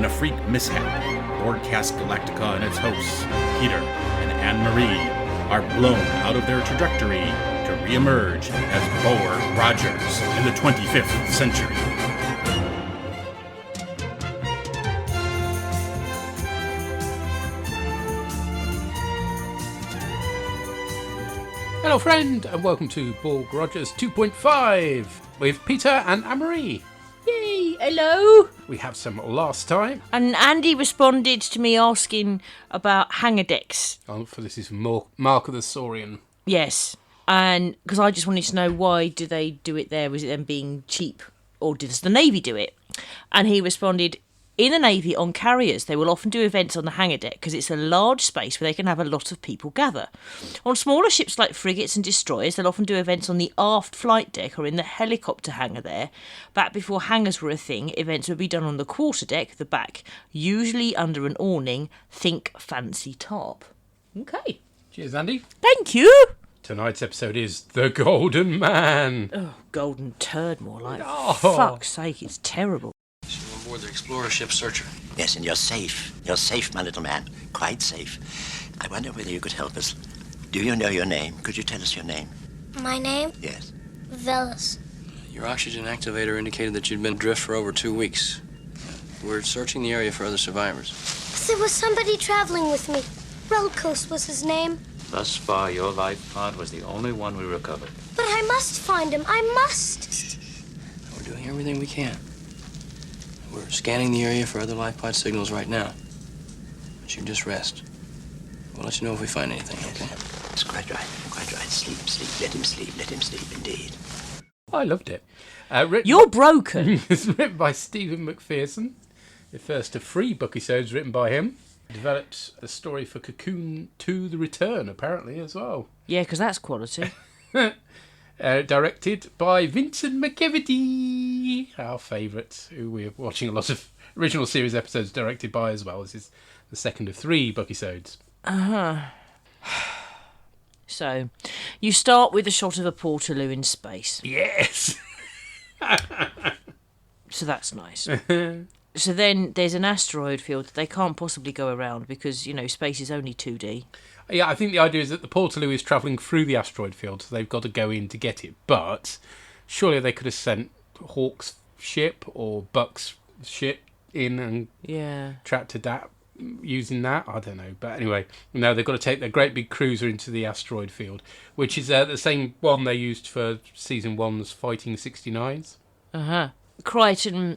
in a freak mishap, Borgcast Galactica and its hosts, Peter and Anne-Marie, are blown out of their trajectory to re-emerge as Borg Rogers in the 25th century. Hello friend, and welcome to Borg Rogers 2.5 with Peter and Anne-Marie. Yay, hello. We have some last time. And Andy responded to me asking about hanger decks. Oh, for this is Mark of the Saurian. Yes, and because I just wanted to know why do they do it there? Was it them being cheap, or does the Navy do it? And he responded, in the Navy, on carriers, they will often do events on the hangar deck because it's a large space where they can have a lot of people gather. On smaller ships like frigates and destroyers, they'll often do events on the aft flight deck or in the helicopter hangar there. Back before hangars were a thing, events would be done on the quarter deck, the back, usually under an awning, think fancy tarp. Okay. Cheers, Andy. Thank you. Tonight's episode is The Golden Man. Oh, golden turd more like. Oh. Fuck's sake, it's terrible. On board the explorer ship Searcher. Yes, and you're safe. You're safe, my little man. Quite safe. I wonder whether you could help us. Do you know your name? Could you tell us your name? My name? Yes. Velas. Your oxygen activator indicated that you'd been adrift for over 2 weeks. We're searching the area for other survivors. There was somebody traveling with me. Relcoast was his name. Thus far, your life pod was the only one we recovered. But I must find him. I must. We're doing everything we can. We're scanning the area for other life pod signals right now. But you just rest. We'll let you know if we find anything, okay? That's quite right. Quite right. Sleep, sleep. Let him sleep. Let him sleep, indeed. I loved it. You're broken. It's written by Stephen McPherson. The first of 3 bookisodes written by him. Developed the story for Cocoon 2 The Return, apparently, as well. Yeah, because that's quality. Directed by Vincent McEvity, our favourite, who we're watching a lot of original series episodes directed by as well. This is the second of 3 bookisodes. So, you start with a shot of a Portaloo in space. Yes! So that's nice. So then there's an asteroid field that they can't possibly go around because, you know, space is only 2D. Yeah, I think the idea is that the Portaloo is travelling through the asteroid field, so they've got to go in to get it. But surely they could have sent Hawk's ship or Buck's ship in and tracked that using that. I don't know. But anyway, no, they've got to take their great big cruiser into the asteroid field, which is the same one they used for Season 1's Fighting 69s. Crichton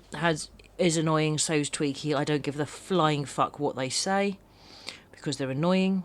is annoying, so's Tweaky. I don't give the flying fuck what they say because they're annoying.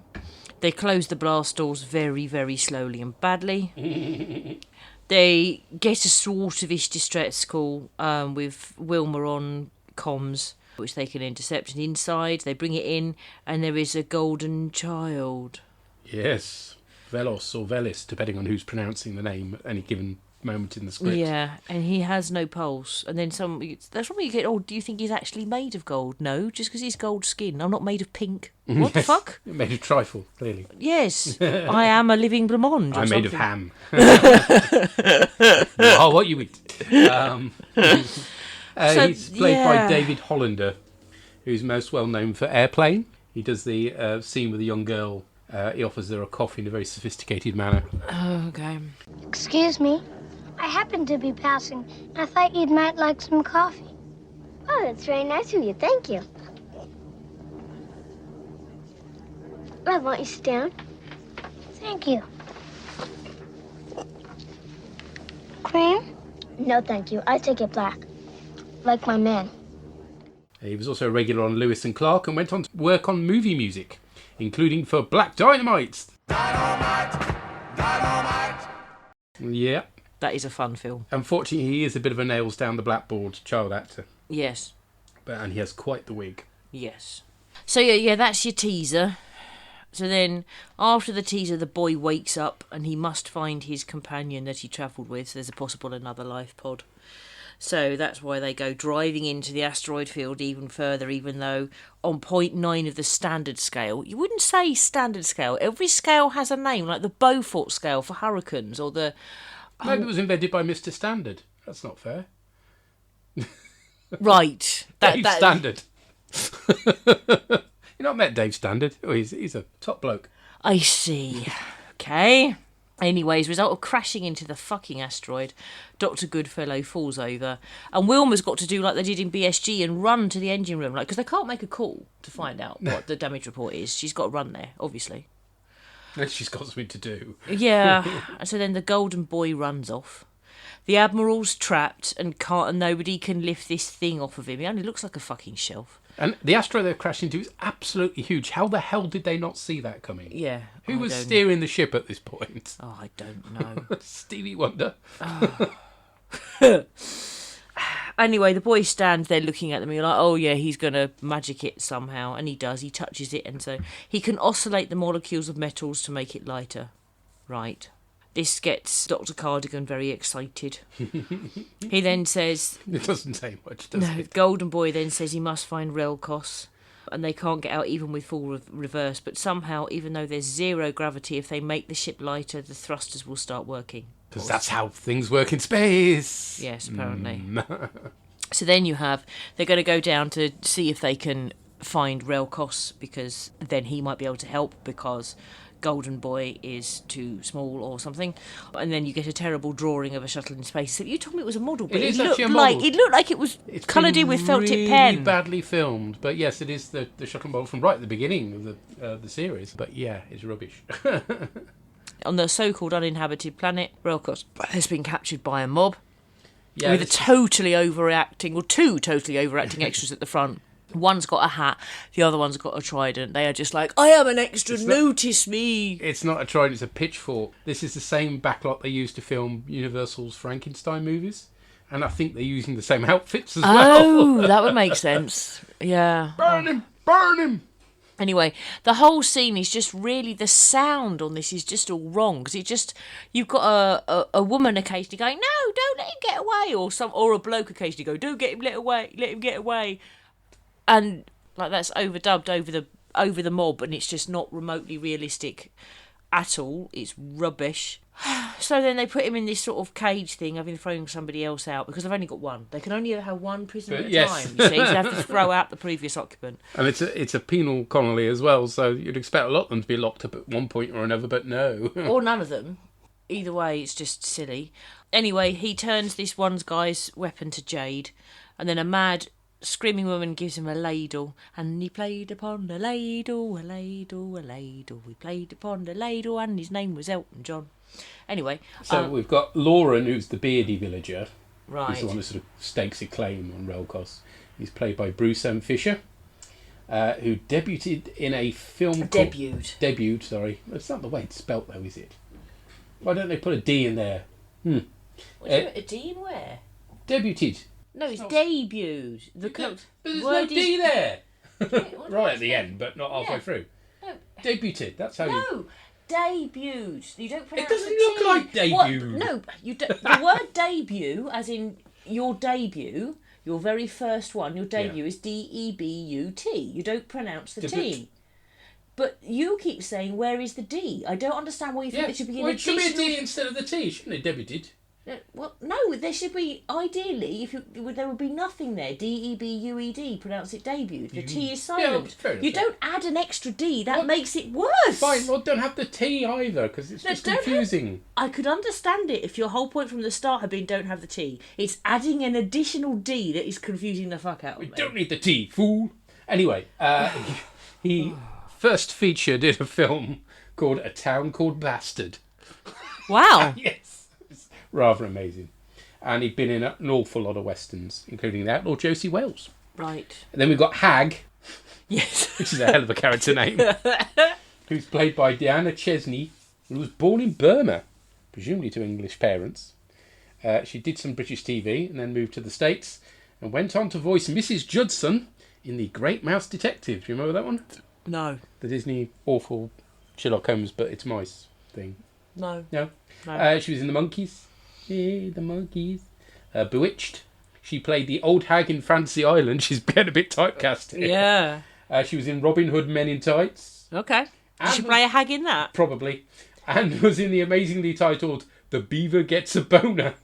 They close the blast doors very, very slowly and badly. They get a sort of ish distress call with Wilma on comms, which they can intercept. And inside, they bring it in, and there is a golden child. Yes, Velos or Velis, depending on who's pronouncing the name at any given moment in the script. Yeah, and he has no pulse. And then that's when you get, do you think he's actually made of gold? No, just because he's gold skin. I'm not made of pink. What the fuck? You're made of trifle, clearly. Yes, I am a living blamond. I'm made of ham. Oh, what you eat. He's played by David Hollander, who's most well known for Airplane. He does the scene with a young girl. He offers her a coffee in a very sophisticated manner. Oh, okay. Excuse me. I happened to be passing. I thought you might like some coffee. Oh, that's very nice of you. Thank you. Well, won't you sit down? Thank you. Cream? No, thank you. I take it black. Like my man. He was also a regular on Lewis and Clark and went on to work on movie music, including for Black Dynamite. Dynamite! Dynamite! Yeah. That is a fun film. Unfortunately, he is a bit of a nails down the blackboard child actor. Yes. And he has quite the wig. Yes. So yeah, that's your teaser. So then, after the teaser, the boy wakes up and he must find his companion that he travelled with. So there's a possible another life pod. So that's why they go driving into the asteroid field even further, even though on 0.9 of the standard scale, you wouldn't say standard scale. Every scale has a name, like the Beaufort scale for hurricanes, or the... Maybe it was invented by Mr. Standard. That's not fair. Right. Dave Standard. You not met Dave Standard? Oh, he's a top bloke. I see. Okay. Anyway, as a result of crashing into the fucking asteroid, Dr. Goodfellow falls over, and Wilma's got to do like they did in BSG and run to the engine room, like because they can't make a call to find out what the damage report is. She's got to run there, obviously. She's got something to do. Yeah. And so then the golden boy runs off. The Admiral's trapped and nobody can lift this thing off of him. He only looks like a fucking shelf. And the asteroid they're crashing into is absolutely huge. How the hell did they not see that coming? Yeah. Who was steering the ship at this point? Oh, I don't know. Stevie Wonder. Anyway, the boy stands there looking at them and you're like, oh yeah, he's going to magic it somehow. And he does. He touches it and so he can oscillate the molecules of metals to make it lighter. Right. This gets Dr. Cardigan very excited. He then says... It doesn't say much, does it? Golden Boy then says he must find Relkos, and they can't get out even with full reverse, but somehow, even though there's zero gravity, if they make the ship lighter, the thrusters will start working. Because that's how things work in space. Yes, apparently. So then they're going to go down to see if they can find Relkos, because then he might be able to help, because... Golden Boy is too small or something, and then you get a terrible drawing of a shuttle in space. So you told me it was a model, but it looked like it was coloured in with felt tip pen. Really badly filmed, but yes, it is the shuttle model from right at the beginning of the series. But yeah, it's rubbish. On the so-called uninhabited planet, Relkos has been captured by a mob with two totally overacting extras at the front. One's got a hat, the other one's got a trident. They are just like, I am an extra, notice me. It's not a trident, it's a pitchfork. This is the same backlot they used to film Universal's Frankenstein movies. And I think they're using the same outfits as well. Oh, that would make sense. Yeah. Burn him! Burn him! Anyway, the whole scene is just really, the sound on this is just all wrong. Because you've got a woman occasionally going, no, don't let him get away. Or a bloke occasionally go, don't let him get away. And like that's overdubbed over the mob, and it's just not remotely realistic at all. It's rubbish. So then they put him in this sort of cage thing, having thrown somebody else out because they've only got one. They can only have one prisoner at a time. You see, so they have to throw out the previous occupant. And it's a penal colony as well, so you'd expect a lot of them to be locked up at one point or another, but no. Or none of them. Either way, it's just silly. Anyway, he turns this one guy's weapon to jade, and then a mad screaming woman gives him a ladle, and he played upon the ladle, a ladle, a ladle. We played upon the ladle, and his name was Elton John. Anyway, so we've got Lauren, who's the beardy villager. Right. He's the one who sort of stakes a claim on Relkos. He's played by Bruce M. Fisher, who debuted in a film Debuted, sorry. It's not the way it's spelt, though, is it? Why don't they put a D in there? A D in where? Debuted. No, it's debuted. But there's no D there. Right at the end, but not halfway through. No. Debuted. That's how you... Debuted. You don't pronounce it doesn't look like debut. No, the word debut, as in your debut, your very first one, your debut is D-E-B-U-T. You don't pronounce the T. But you keep saying, where is the D? I don't understand why you think there should be an additional... It should be a D instead of the T, shouldn't it? Debuted. Well, no, there should be, ideally, there would be nothing there. D-E-B-U-E-D, pronounce it debuted. The T is silent. Yeah, you don't add an extra D, that makes it worse. Fine, well, don't have the T either, because it's just confusing. I could understand it if your whole point from the start had been don't have the T. It's adding an additional D that is confusing the fuck out of me. We don't need the T, fool. Anyway, he first featured in a film called A Town Called Bastard. Wow. Yes. Rather amazing. And he'd been in an awful lot of westerns, including The Outlaw Josie Wales. Right. And then we've got Hag. Yes. Which is a hell of a character name. Who's played by Diana Chesney, who was born in Burma, presumably to English parents. She did some British TV and then moved to the States and went on to voice Mrs. Judson in The Great Mouse Detective. Do you remember that one? No. The Disney awful Sherlock Holmes, but it's mice thing. No. She was in The Monkeys. Yeah, The Monkeys. Bewitched. She played the old hag in Fantasy Island. She's getting a bit typecast here. Yeah. She was in Robin Hood Men in Tights. Okay. Did she play a hag in that? Probably. And was in the amazingly titled The Beaver Gets a Boner.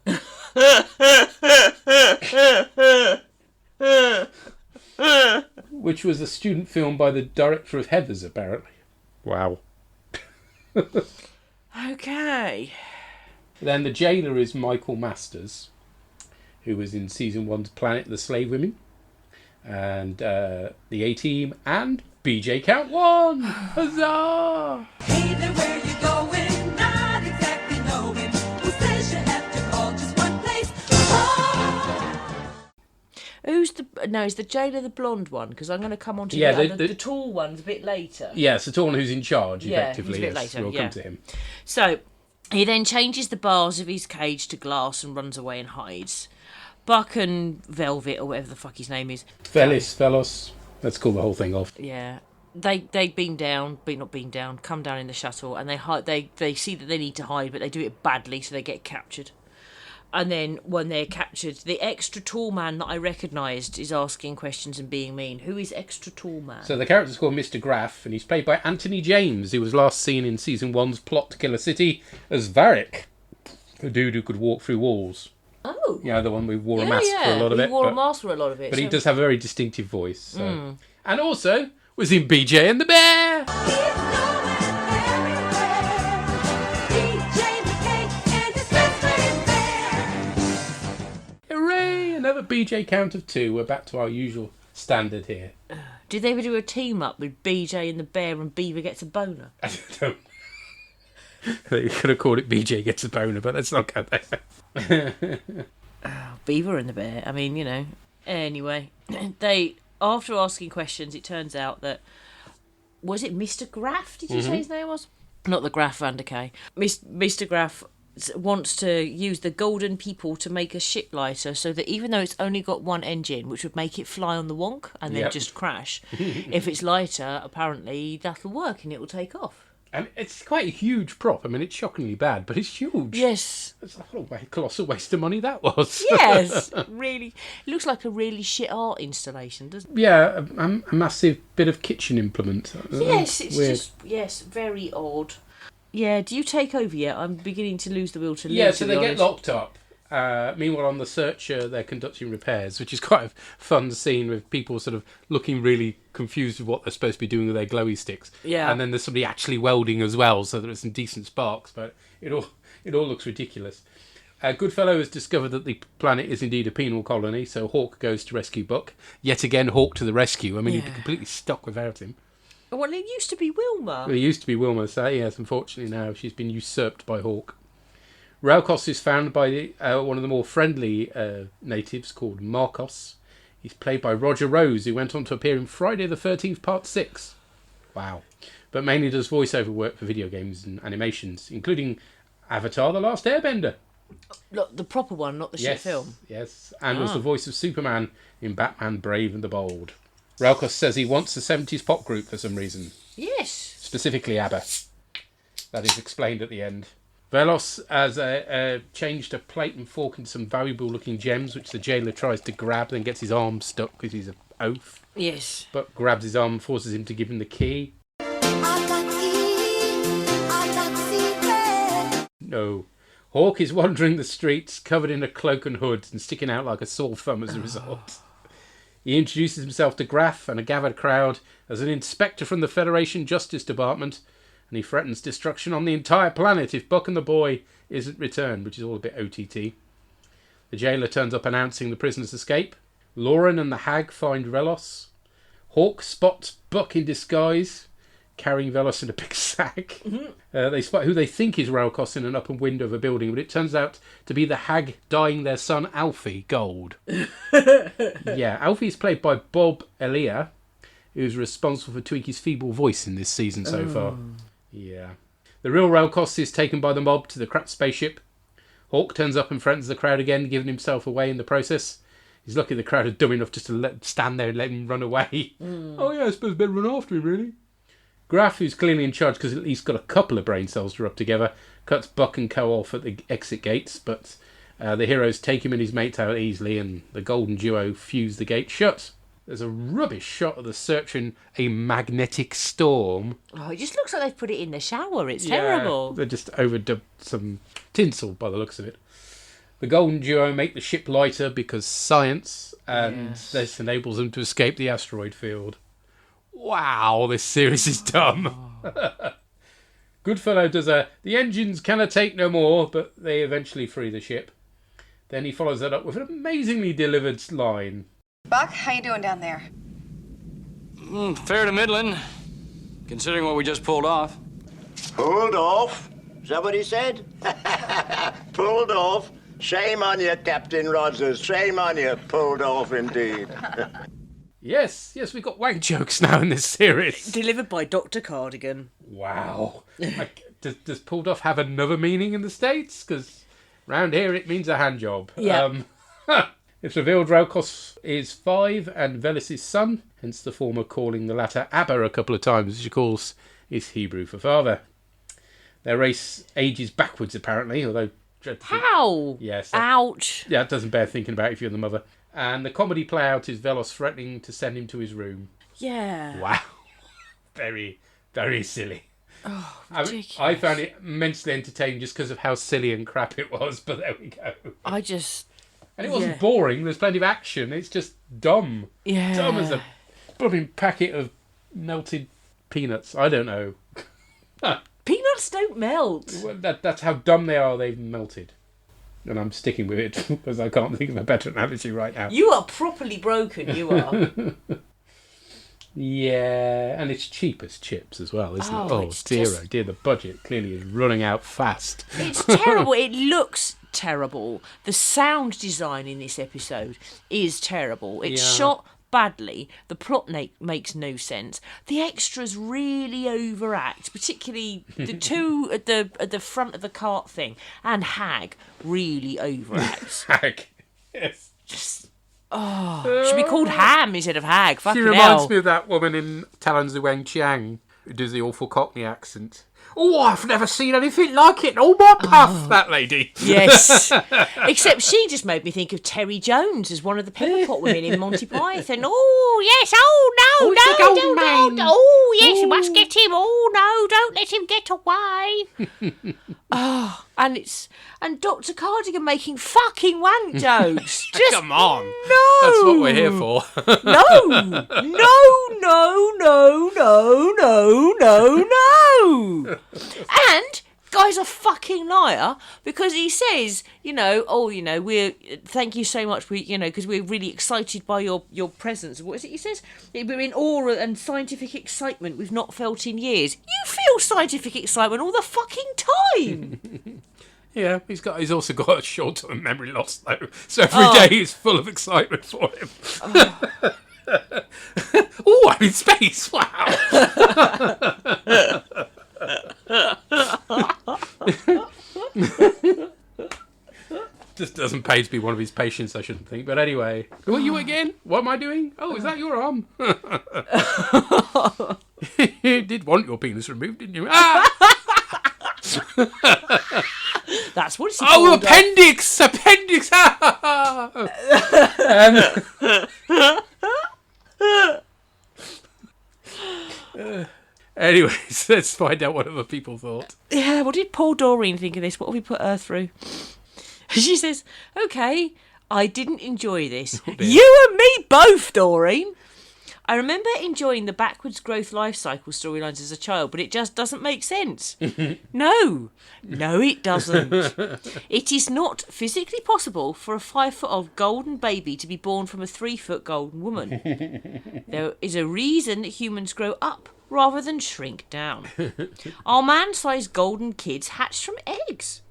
Which was a student film by the director of Heathers, apparently. Wow. Okay. Then the jailer is Michael Masters, who was in season 1's Planet of the Slave Women, and the A-Team, and BJ Count 1! Huzzah! Hey there, where you going? Not exactly knowing. Who says you have to call just one place? Oh! Who's the... No, is the jailer the blonde one? Because I'm going to come on to the tall ones a bit later. Yes, the tall one who's in charge, effectively. He's a bit later, We'll come to him. So, he then changes the bars of his cage to glass and runs away and hides. Buck and Velvet, or whatever the fuck his name is. Velos. Let's call the whole thing off. Yeah. They come down in the shuttle, and they see that they need to hide, but they do it badly, so they get captured. And then when they're captured, the extra tall man that I recognised is asking questions and being mean. Who is extra tall man? So the character's called Mr. Graff, and he's played by Anthony James, who was last seen in season 1's Plot to Kill a City as Varric, the dude who could walk through walls. Oh. Yeah, the one who wore a mask for a lot of it. He wore a mask for a lot of it. But he does have a very distinctive voice. So. And also was in BJ and the Bear. Hooray! Another BJ count of 2. We're back to our usual standard here. Did they ever do a team up with BJ and the Bear and Beaver gets a boner? I don't. You could have called it BJ gets a boner, but let's not go there. Beaver and the Bear. I mean, you know. Anyway, they, after asking questions, it turns out that, was it Mr. Graff? Did you say his name was? Not the Graff Van der Kay. Mr. Graff wants to use the golden people to make a ship lighter, so that even though it's only got one engine, which would make it fly on the wonk and then just crash, if it's lighter, apparently that'll work and it will take off. And it's quite a huge prop. I mean, it's shockingly bad, but it's huge. Yes. It's a colossal waste of money that was. Yes, really. It looks like a really shit art installation, doesn't it? Yeah, a massive bit of kitchen implement. Yes, it's weird. just, very odd. Yeah, do you take over yet? I'm beginning to lose the will to live. Yeah, so they get locked up. Meanwhile, on the Searcher, they're conducting repairs, which is quite a fun scene with people sort of looking really confused with what they're supposed to be doing with their glowy sticks. Yeah. And then there's somebody actually welding as well, so there's some decent sparks, but it all looks ridiculous. Goodfellow has discovered that the planet is indeed a penal colony, so Hawk goes to rescue Buck. Yet again, Hawk to the rescue. I mean, he'd be completely stuck without him. Well, it used to be Wilma. Well, it used to be Wilma, so yes, unfortunately now she's been usurped by Hawk. Raukos is found by one of the more friendly natives called Marcos. He's played by Roger Rose, who went on to appear in Friday the 13th Part 6. Wow. But mainly does voiceover work for video games and animations, including Avatar The Last Airbender. Look, the proper one, not the shit film. Yes, and was the voice of Superman in Batman Brave and the Bold. Raukos says he wants a 70s pop group for some reason. Yes. Specifically ABBA. That is explained at the end. Velos has changed a plate and fork into some valuable-looking gems, which the jailer tries to grab, then gets his arm stuck because he's an oaf. Yes. But grabs his arm and forces him to give him the key. No. Hawk is wandering the streets, covered in a cloak and hood, and sticking out like a sore thumb as a result. He introduces himself to Graff and a gathered crowd as an inspector from the Federation Justice Department, and he threatens destruction on the entire planet if Buck and the boy isn't returned, which is all a bit OTT. The jailer turns up announcing the prisoner's escape. Lauren and the hag find Velos. Hawk spots Buck in disguise, carrying Velos in a big sack. They spot who they think is Raukos in an upper window of a building, but it turns out to be the hag dyeing their son Alfie gold. Yeah, Alfie is played by Bob Elia, who's responsible for Tweaky's feeble voice in this season so far. Yeah. The real Raukos is taken by the mob to the crap spaceship. Hawk turns up and threatens the crowd again, giving himself away in the process. He's lucky the crowd are dumb enough just to stand there and let him run away. Oh yeah, I suppose better run after him, really. Graff, who's clearly in charge because at least got a couple of brain cells to rub together, cuts Buck and Co off at the exit gates, but the heroes take him and his mates out easily, and the golden duo fuse the gate shut. There's a rubbish shot of the Searcher in a magnetic storm. Oh, it just looks like they've put it in the shower. It's terrible. They just overdubbed some tinsel by the looks of it. The Golden Duo make the ship lighter because science, and this enables them to escape the asteroid field. Wow, this series is dumb. Goodfellow does the engines cannot take no more, but they eventually free the ship. Then he follows that up with an amazingly delivered line. Buck, how you doing down there? Fair to middling, considering what we just pulled off. Pulled off? Is that what he said? Pulled off? Shame on you, Captain Rogers. Shame on you. Pulled off indeed. Yes, we got wank jokes now in this series. Delivered by Dr. Cardigan. Wow. Does pulled off have another meaning in the States? Because round here it means a hand job. Yeah. It's revealed Raukos is 5 and Velis' son, hence the former calling the latter Abba a couple of times, which of course is Hebrew for father. Their race ages backwards apparently, although... How? Yes. Ouch. Yeah, it doesn't bear thinking about if you're the mother. And the comedy play out is Velos threatening to send him to his room. Yeah. Wow. Very, very silly. Oh, ridiculous. I found it immensely entertaining just because of how silly and crap it was, but there we go. And it wasn't boring, there's plenty of action, it's just dumb. Yeah. Dumb as a blooming packet of melted peanuts. I don't know. Peanuts don't melt. Well, that's how dumb they are, they've melted. And I'm sticking with it because I can't think of a better analogy right now. You are properly broken, you are. Yeah, and it's cheap as chips as well, isn't it? Oh, dear, the budget clearly is running out fast. It's terrible. It looks terrible. The sound design in this episode is terrible. It's shot badly. The plot makes no sense. The extras really overact, particularly the two at the front of the cart thing, and Hag really overacts. Hag, yes. Just should be called Ham instead of Hag. Fucking she reminds hell. me of that woman in Talons of Weng Chiang who does the awful Cockney accent. Oh, I've never seen anything like it. Oh, my puff, that lady. Yes. Except she just made me think of Terry Jones as one of the Pepperpot women in Monty Python. Oh, yes. Oh, no, the golden man. Oh, yes, you must get him. Oh, no, don't let him get away. And Dr. Cardigan making fucking wank jokes. Just come on. No. That's what we're here for. No. And guy's a fucking liar because he says, we're thank you so much, because we're really excited by your presence. What is it he says? We're in awe and scientific excitement we've not felt in years. You feel scientific excitement all the fucking time. Yeah, he's also got a short-term memory loss though, so every day is full of excitement for him. Oh, I'm in space! Wow. Just doesn't pay to be one of his patients, I shouldn't think. But anyway, who are you again? What am I doing? Oh, is that your arm? You did want your penis removed, didn't you? That's what it's called. Appendix! Anyways, let's find out what other people thought. Yeah, what did Paul Doreen think of this? What have we put her through? She says, okay, I didn't enjoy this. You and me both, Doreen. I remember enjoying the backwards growth life cycle storylines as a child, but it just doesn't make sense. No, it doesn't. It is not physically possible for a 5-foot-old golden baby to be born from a 3-foot golden woman. There is a reason that humans grow up rather than shrink down. Our man-sized golden kids hatched from eggs.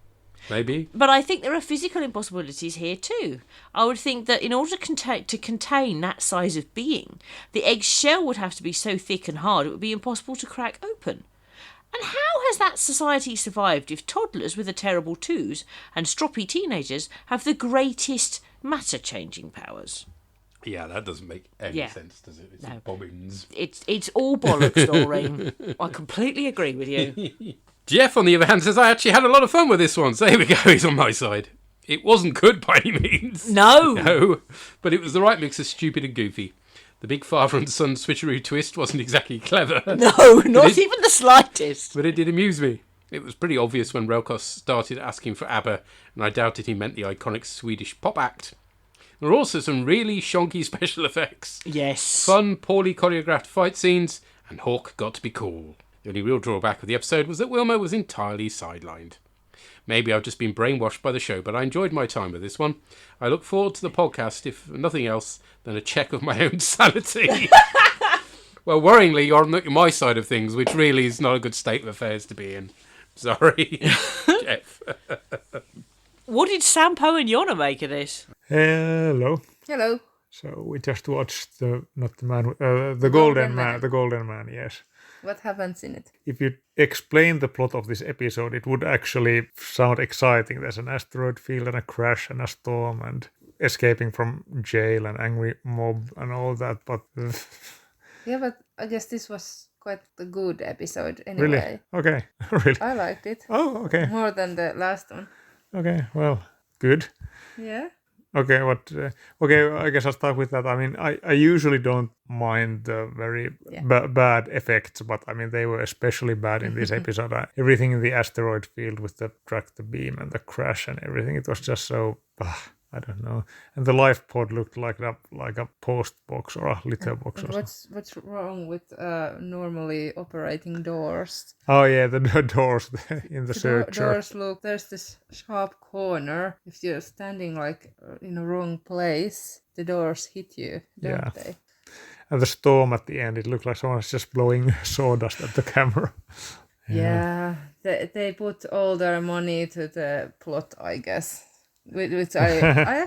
Maybe. But I think there are physical impossibilities here too. I would think that in order to contain that size of being, the egg's shell would have to be so thick and hard it would be impossible to crack open. And how has that society survived if toddlers with the terrible twos and stroppy teenagers have the greatest matter-changing powers? Yeah, that doesn't make any sense, does it? It's bobbins. It's all bollocks, Doreen. I completely agree with you. Jeff, on the other hand, says, I actually had a lot of fun with this one. So here we go, he's on my side. It wasn't good by any means. No, but it was the right mix of stupid and goofy. The big father and son switcheroo twist wasn't exactly clever. No, not even the slightest. But it did amuse me. It was pretty obvious when Relkos started asking for ABBA, and I doubted he meant the iconic Swedish pop act. There were also some really shonky special effects. Yes. Fun, poorly choreographed fight scenes, and Hawk got to be cool. The only real drawback of the episode was that Wilma was entirely sidelined. Maybe I've just been brainwashed by the show, but I enjoyed my time with this one. I look forward to the podcast, if nothing else than a check of my own sanity. Well, worryingly, you're on my side of things, which really is not a good state of affairs to be in. Sorry, Jeff. What did Sampo and Jonna make of this? Hello. Hello. So we just watched the Golden Man. The Golden Man, yes. What happens in it? If you explain the plot of this episode, it would actually sound exciting. There's an asteroid field and a crash and a storm and escaping from jail and angry mob and all that. But Yeah, but I guess this was quite a good episode anyway. Really? Okay. Really? I liked it. Oh, okay. More than the last one. Okay. Well, good. Yeah. Okay, okay, I guess I'll start with that. I mean, I usually don't mind the very bad effects, but I mean, they were especially bad in this episode. Everything in the asteroid field with the tractor beam and the crash and everything, it was just so, I don't know. And the life pod looked like a post box or a litter box. Or What's wrong with normally operating doors? Oh yeah, the doors in the searcher. Doors look. There's this sharp corner. If you're standing like in a wrong place, the doors hit you, don't they? And the storm at the end, it looked like someone was just blowing sawdust at the camera. Yeah, they put all their money to the plot, I guess. Which I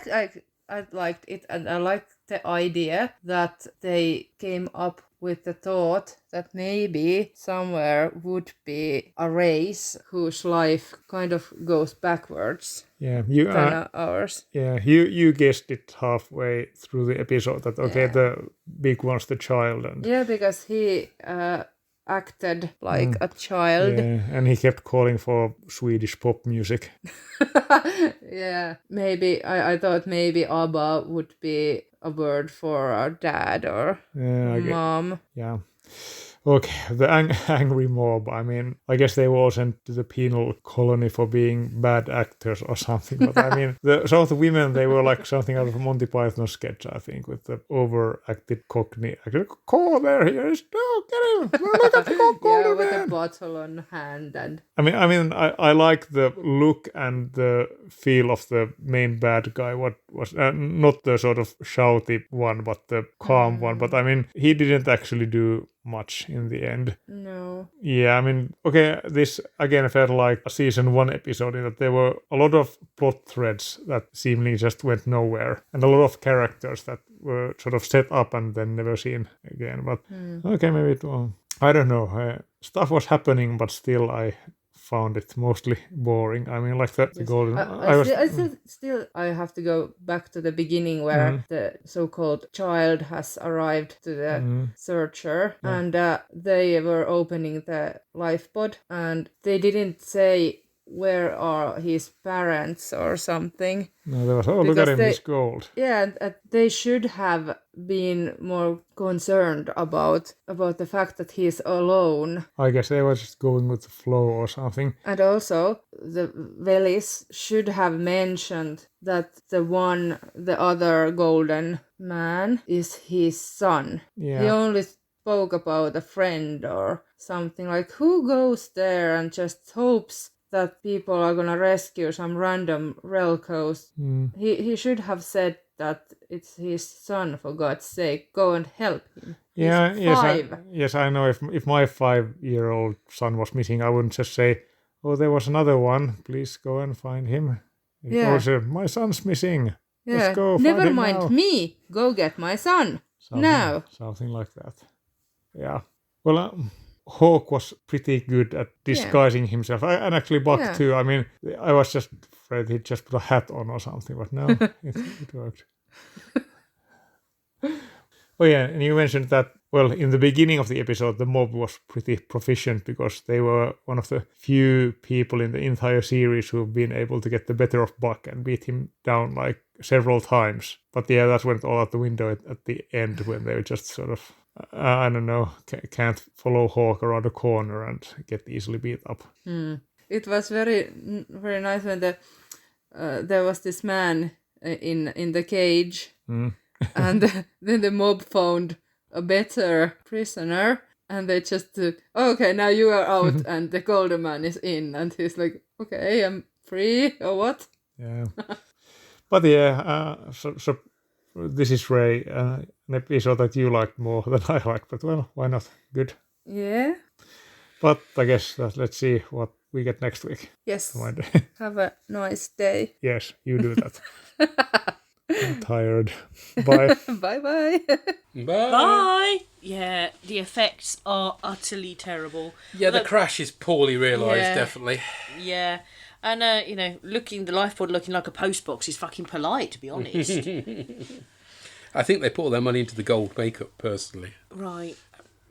liked it, and I liked the idea that they came up with the thought that maybe somewhere would be a race whose life kind of goes backwards. Yeah, than ours. Yeah, you guessed it halfway through the episode that the big one's the child, and because he acted like a child. Yeah, and he kept calling for Swedish pop music. Yeah, maybe I thought maybe ABBA would be a word for our dad or mom. Yeah. Okay, the angry mob. I mean, I guess they were sent to the penal colony for being bad actors or something. But I mean, some of the women, they were like something out of a Monty Python sketch, I think, with the overacted Cockney. Call there, he is. No, get him. Look at the yeah, with a bottle on hand. And I mean, I like the look and the feel of the main bad guy. What was not the sort of shouty one, but the calm one. But I mean, he didn't actually do much in the end. No. Yeah, I mean, okay, this again felt like a season 1 episode in that there were a lot of plot threads that seemingly just went nowhere, and a lot of characters that were sort of set up and then never seen again. But okay, maybe it was, I don't know. Stuff was happening, but still I found it mostly boring. I mean, like the golden. I have to go back to the beginning where the so-called child has arrived to the searcher, and they were opening the life pod, and they didn't say where are his parents or something. No, there was, look at him, he's gold. Yeah, they should have been more concerned about the fact that he's alone. I guess they were just going with the flow or something. And also, the Velis should have mentioned that the other golden man is his son. Yeah. He only spoke about a friend or something, like who goes there and just hopes that people are gonna rescue some random Relkos. He should have said that it's his son, for God's sake. Go and help him. Yeah, He's 5. Yes, I know. If my 5-year-old son was missing, I wouldn't just say, "Oh, there was another one. Please go and find him." Or say, "My son's missing. Let's go find Never him mind now." me. Go get my son now. Something like that. Yeah. Well. Hawk was pretty good at disguising himself, and actually Buck too. I mean, I was just afraid he'd just put a hat on or something, but no, it worked. Oh yeah, and you mentioned that, well, in the beginning of the episode, the mob was pretty proficient because they were one of the few people in the entire series who've been able to get the better of Buck and beat him down like several times. But yeah, that went all out the window at the end when they were just sort of, I don't know, can't follow Hawk around a corner and get easily beat up. it was very nice when there was this man in the cage, and then the mob found a better prisoner, and they just okay, now you are out, and the golden man is in, and he's like, okay, I'm free or what? Yeah. But yeah, so this is Ray, an episode that you liked more than I liked, but well, why not? Good. Yeah. But I guess that let's see what we get next week. Yes. Have a nice day. Yes, you do that. I'm tired. Bye. Bye-bye. Bye. Yeah, the effects are utterly terrible. Yeah, the crash is poorly realised, definitely. Yeah. And, the life pod looking like a postbox is fucking polite, to be honest. I think they put all their money into the gold makeup, personally. Right.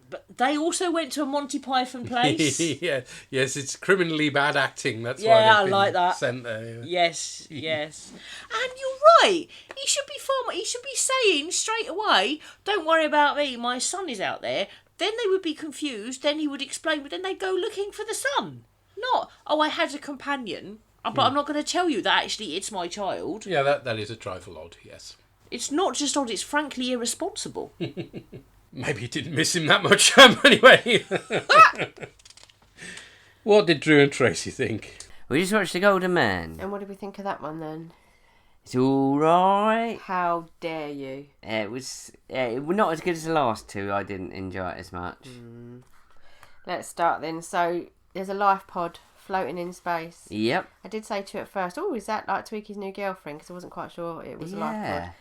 But they also went to a Monty Python place. Yeah. Yes, it's criminally bad acting. That's why Yeah, I they've like been that. sent there. Yeah. Yes. And you're right. He should be saying straight away, don't worry about me, my son is out there. Then they would be confused, then he would explain, but then they'd go looking for the son. Not, I had a companion, but I'm not going to tell you that actually it's my child. Yeah, that is a trifle odd, yes. It's not just odd, it's frankly irresponsible. Maybe you didn't miss him that much, anyway. What did Drew and Tracy think? We just watched The Golden Man. And what did we think of that one then? It's alright. How dare you? It was not as good as the last two. I didn't enjoy it as much. Let's start then. So, there's a life pod floating in space. Yep. I did say to you at first, is that like Tweaky's new girlfriend? Because I wasn't quite sure it was a life pod.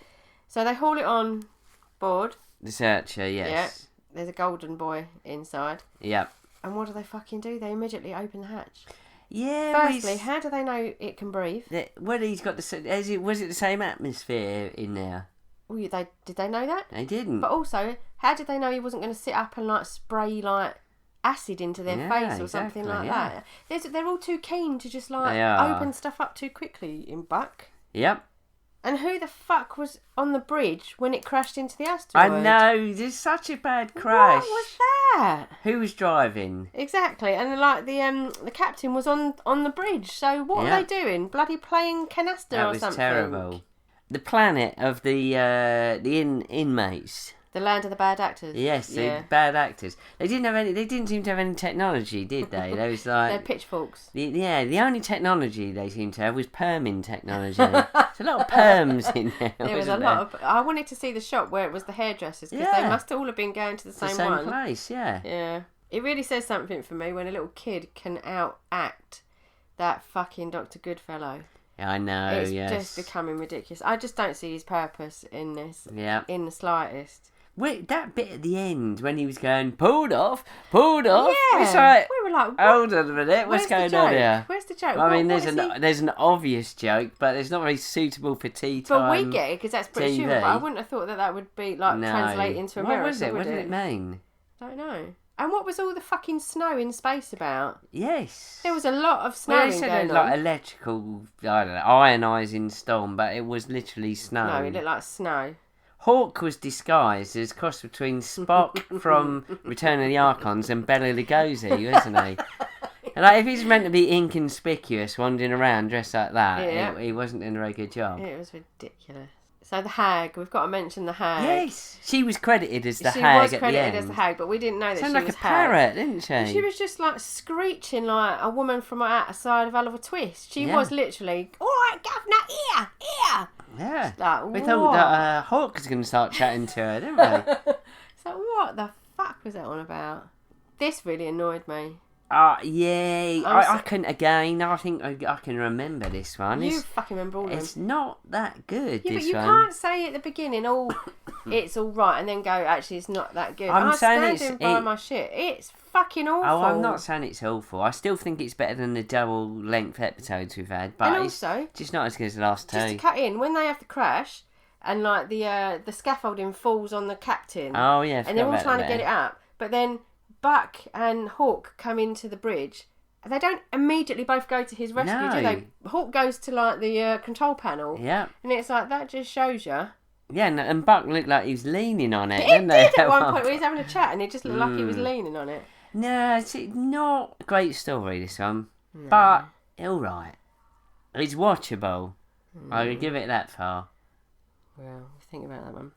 So they haul it on board. The Searcher, yes. Yeah. There's a golden boy inside. Yep. And what do they fucking do? They immediately open the hatch. Yeah. Firstly, how do they know it can breathe? Well, he's got was it the same atmosphere in there? Did they know that? They didn't. But also, how did they know he wasn't going to sit up and like spray like acid into their face or something like that? They're all too keen to just like open stuff up too quickly in Buck. Yep. And who the fuck was on the bridge when it crashed into the asteroid? I know, there's such a bad crash. What was that? Who was driving? Exactly, and like the captain was on the bridge. So what are they doing? Bloody playing canister or something? That was terrible. The planet of the inmates. The land of the bad actors. Yes, the bad actors. They didn't seem to have any technology, did they? They was like they're pitchforks. The only technology they seemed to have was perming technology. There's a lot of perms in there. There was a lot of. I wanted to see the shop where it was the hairdressers because they must all have been going to the same one. Place, yeah. Yeah. It really says something for me when a little kid can outact that fucking Dr. Goodfellow. I know. It's just becoming ridiculous. I just don't see his purpose in this. Yeah. In the slightest. Wait, that bit at the end when he was going pulled off. Yeah, it's like, we were like, what? Hold on a minute, what's going on here? Where's the joke? I mean, there's an obvious joke, but it's not very suitable for tea time. But we get it because that's British humour. But I wouldn't have thought that would be like translate into American. What was it? What did it mean? Don't know. And what was all the fucking snow in space about? Yes. There was a lot of snow going on. Like electrical, I don't know, ionising storm, but it was literally snow. No, it looked like snow. Hawk was disguised as a cross between Spock from Return of the Archons and Bela Lugosi, wasn't he? And like, if he's meant to be inconspicuous, wandering around dressed like that, he wasn't doing a very good job. It was ridiculous. So the hag, we've got to mention the hag. Yes, she was credited as the hag at the end. She was credited as the hag, but we didn't know that she was like a parrot, didn't she? She was just like screeching like a woman from outside of Oliver Twist. She was literally, all right, governor, here. Yeah. Like, we thought that Hawk was going to start chatting to her, didn't we? So what the fuck was that on about? This really annoyed me. Yeah, I can again. I think I can remember this one. You fucking remember all of them. It's not that good. Yeah, this but you one. can't say at the beginning, it's all right, and then go, actually, it's not that good. I'm standing by my shit. It's fucking awful. Oh, I'm not saying it's awful. I still think it's better than the double-length episodes we've had, but it's just not as good as the last two. Just to cut in, when they have the crash, and like the scaffolding falls on the captain. Oh yeah, and they're all trying to get it up, but then Buck and Hawk come into the bridge. They don't immediately both go to his rescue, do they? Hawk goes to like the control panel. Yeah. And it's like, that just shows you. Yeah, and Buck looked like he was leaning on it, didn't they? At one point, where he was having a chat, and it just looked like he was leaning on it. No, it's not a great story, this one. But, alright. It's watchable. I would give it that far. Well, think about that one.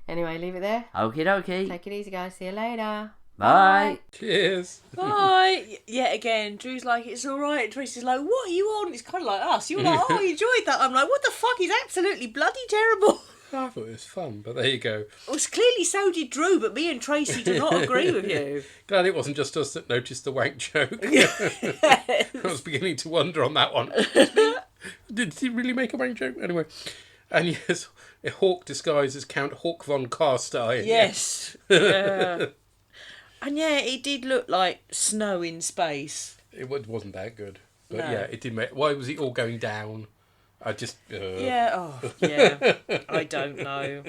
Anyway, leave it there. Okie dokie. Take it easy, guys. See you later. Bye. Cheers. Bye. Yet again, Drew's like, it's all right. And Tracy's like, what are you on? It's kind of like us. You're like, oh, I enjoyed that. I'm like, what the fuck? Is absolutely bloody terrible. I thought it was fun, but there you go. Well, it's clearly so did Drew, but me and Tracy do not agree with you. Glad it wasn't just us that noticed the wank joke. I was beginning to wonder on that one. Did he really make a wank joke? Anyway. And yes, a Hawk disguised as Count Hawk von Carstein. Yes. Yeah. And yeah, it did look like snow in space. It wasn't that good. But No. yeah, it did make... Why was it all going down? I just... Yeah, I don't know.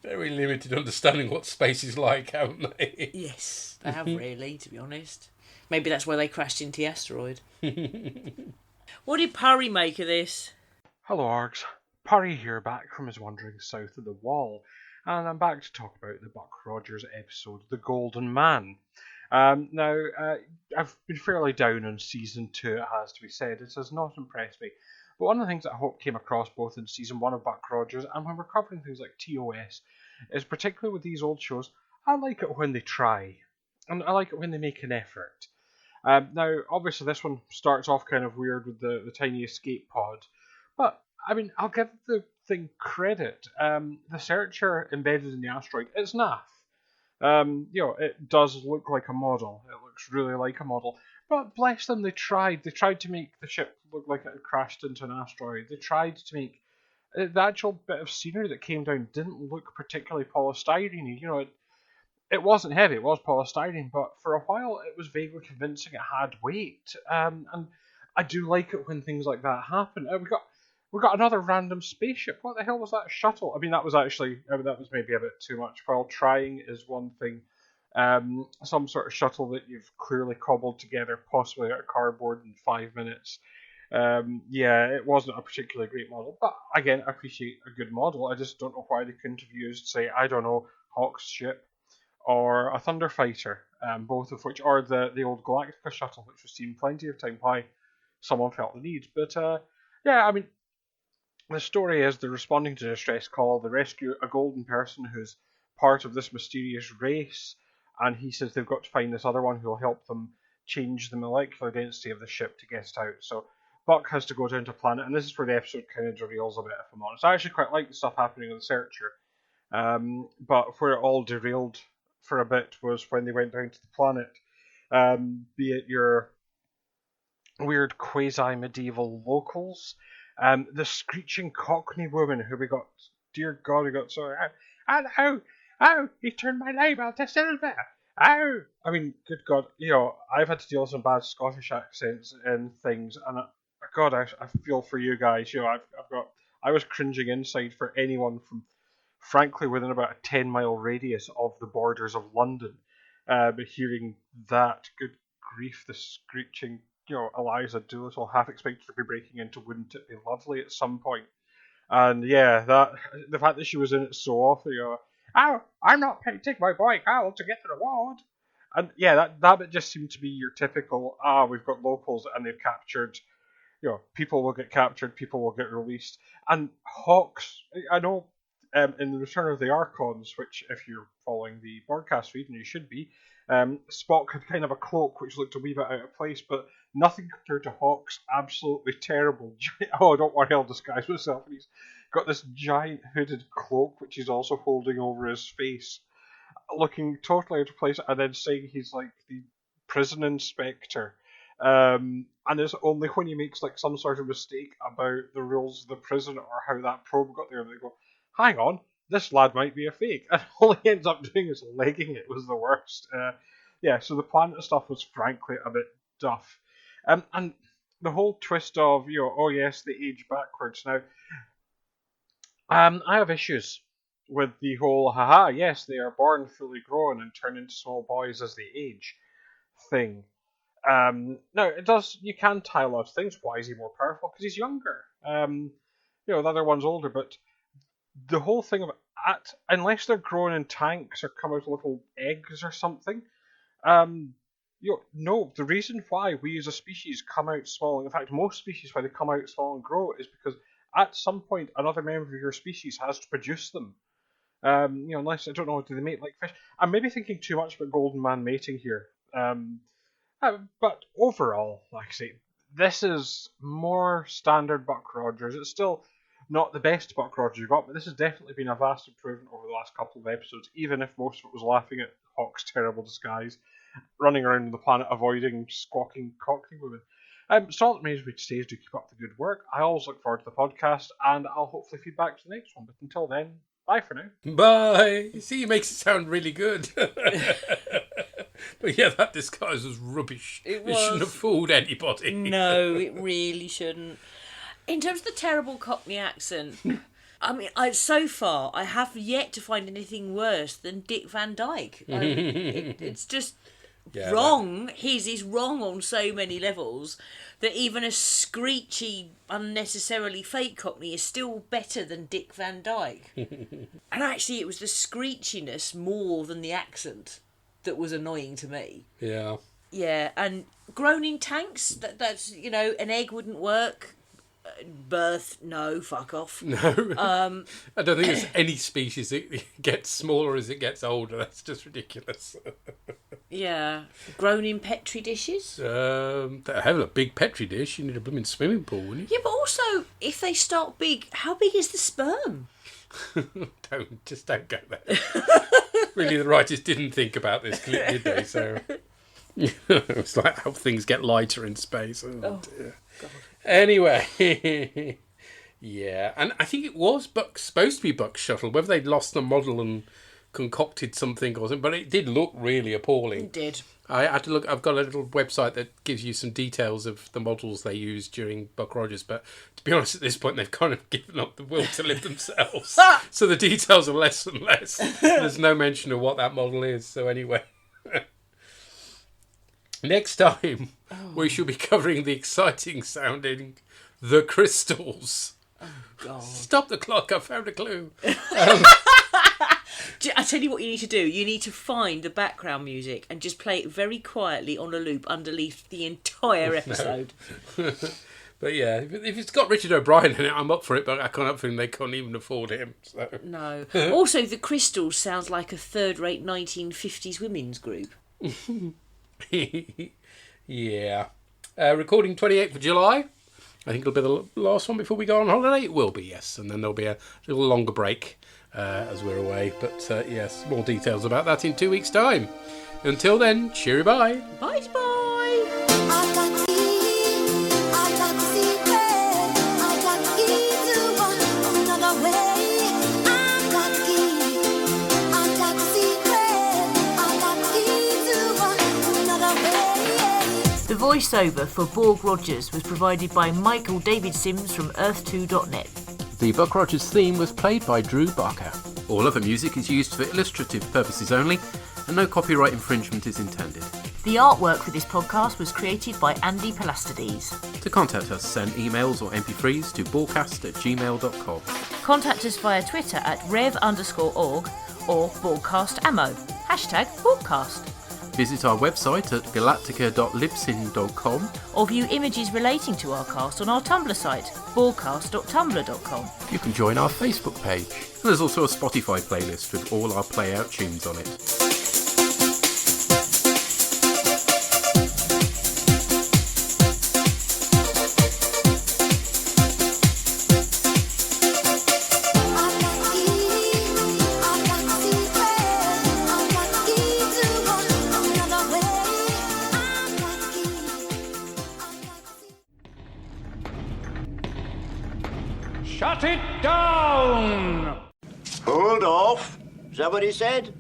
Very limited understanding what space is like, haven't they? Yes, they have really, to be honest. Maybe that's why they crashed into the asteroid. What did Parry make of this? Hello, Args. Parry here, back from his wanderings south of the Wall, and I'm back to talk about the Buck Rogers episode, The Golden Man. Now, I've been fairly down on Season 2, it has to be said. It has not impressed me. But one of the things that I hope came across both in Season 1 of Buck Rogers and when we're covering things like TOS is, particularly with these old shows, I like it when they try. And I like it when they make an effort. Now, obviously this one starts off kind of weird with the tiny escape pod. But, I mean, I'll give the thing credit. The Searcher embedded in the asteroid is naff. It does look like a model. It looks really like a model. But bless them, they tried. They tried to make the ship look like it had crashed into an asteroid. They tried to make... The actual bit of scenery that came down didn't look particularly polystyrene-y. It wasn't heavy, it was polystyrene, but for a while it was vaguely convincing it had weight. And I do like it when things like that happen. We got another random spaceship. What the hell was that shuttle? I mean, that was maybe a bit too much. While trying is one thing. Some sort of shuttle that you've clearly cobbled together, possibly out of cardboard in 5 minutes. It wasn't a particularly great model, but again, I appreciate a good model. I just don't know why they couldn't have used, say, I don't know, Hawk's ship or a Thunderfighter, both of which, or the old Galactica shuttle, which was seen plenty of time why someone felt the need. But I mean, the story is they're responding to a distress call. They rescue a golden person who's part of this mysterious race, and he says they've got to find this other one who will help them change the molecular density of the ship to get it out. So Buck has to go down to a planet, and this is where the episode kind of derails a bit, if I'm honest. I actually quite like the stuff happening with the Searcher, but where it all derailed for a bit was when they went down to the planet, be it your weird quasi-medieval locals, the screeching Cockney woman who we got, dear God, we got so, oh, he turned my label to silver, oh, I mean, good God, I've had to deal with some bad Scottish accents and things, and God, I feel for you guys, I was cringing inside for anyone from, frankly, within about a 10-mile radius of the borders of London, but hearing that, good grief, the screeching, Eliza Doolittle, half expected to be breaking into Wouldn't It Be Lovely at some point. And yeah, the fact that she was in it so often, oh, I'm not taking my boy Carl to get the reward. And yeah, that bit just seemed to be your typical, we've got locals and they've captured, people will get captured, people will get released. And Hawks, I know in the Return of the Archons, which if you're following the Borgcast feed, and you should be, Spock had kind of a cloak which looked a wee bit out of place, but nothing compared to Hawk's absolutely terrible. Oh, don't worry, I'll disguise myself. He's got this giant hooded cloak which he's also holding over his face, looking totally out of place, and then saying he's like the prison inspector. And it's only when he makes like some sort of mistake about the rules of the prison or how that probe got there, they go, hang on, this lad might be a fake. And all he ends up doing is legging it. Was the worst. So the planet stuff was frankly a bit duff. And the whole twist of, oh yes, they age backwards. Now, I have issues with the whole, yes, they are born fully grown and turn into small boys as they age thing. Now, you can tie a lot of things. Why is he more powerful? Because he's younger. The other one's older, but the whole thing of unless they're grown in tanks or come out of little eggs or something, No, the reason why we as a species come out small, in fact, most species, why they come out small and grow, is because at some point another member of your species has to produce them. Unless, I don't know, do they mate like fish? I'm maybe thinking too much about golden man mating here. But overall, like I say, this is more standard Buck Rogers. It's still not the best Buck Rogers you've got, but this has definitely been a vast improvement over the last couple of episodes, even if most of it was laughing at Hawk's terrible disguise, running around the planet avoiding squawking Cockney women. So all that remains for me to say is do keep up the good work. I always look forward to the podcast, and I'll hopefully feed back to the next one. But until then, bye for now. Bye. See, it makes it sound really good. But yeah, that disguise was rubbish. It shouldn't have fooled anybody. No, it really shouldn't. In terms of the terrible Cockney accent, I mean, so far I have yet to find anything worse than Dick Van Dyke. It's just wrong. His is wrong on so many levels that even a screechy, unnecessarily fake Cockney is still better than Dick Van Dyke. And actually, it was the screechiness more than the accent that was annoying to me. Yeah. Yeah, and groaning tanks, that's, an egg wouldn't work. Birth, no, fuck off. No. I don't think there's any species that gets smaller as it gets older. That's just ridiculous. Yeah. Groaning Petri dishes? Having a big Petri dish, you need a blooming swimming pool, wouldn't you? Yeah, but also, if they start big, how big is the sperm? Don't go there. Really, the writers didn't think about this, did they? So it's like how things get lighter in space. Oh dear. God. Anyway, yeah, and I think it was supposed to be Buck's shuttle. Whether they'd lost the model and concocted something or something, but it did look really appalling. It did. I had to look. I've got a little website that gives you some details of the models they used during Buck Rogers, but to be honest, at this point they've kind of given up the will to live themselves. So the details are less and less. There's no mention of what that model is. So anyway, next time we shall be covering the exciting sounding The Crystals. Oh God! Stop the clock! I found a clue. I tell you what you need to do. You need to find the background music and just play it very quietly on a loop underneath the entire episode. No. But yeah, if it's got Richard O'Brien in it, I'm up for it, but I can't think they can't even afford him. So. No. Also, The Crystals sounds like a third-rate 1950s women's group. Yeah. Recording 28th of July. I think it'll be the last one before we go on holiday. It will be, yes. And then there'll be a little longer break as we're away. But yes, more details about that in 2 weeks' time. Until then, cheery bye. Bye bye. The voiceover for Borg Rogers was provided by Michael David Sims from Earth2.net. The Buck Rogers theme was played by Drew Barker. All other music is used for illustrative purposes only, and no copyright infringement is intended. The artwork for this podcast was created by Andy Pelastides. To contact us, send emails or MP3s to borgcast@gmail.com. Contact us via Twitter at rev_org or Borgcastammo. #Borgcast. Visit our website at galactica.libsyn.com. Or view images relating to our cast on our Tumblr site, borgcast.tumblr.com. You can join our Facebook page. And there's also a Spotify playlist with all our play-out tunes on it. Shut it down! Hold off. Is that what he said?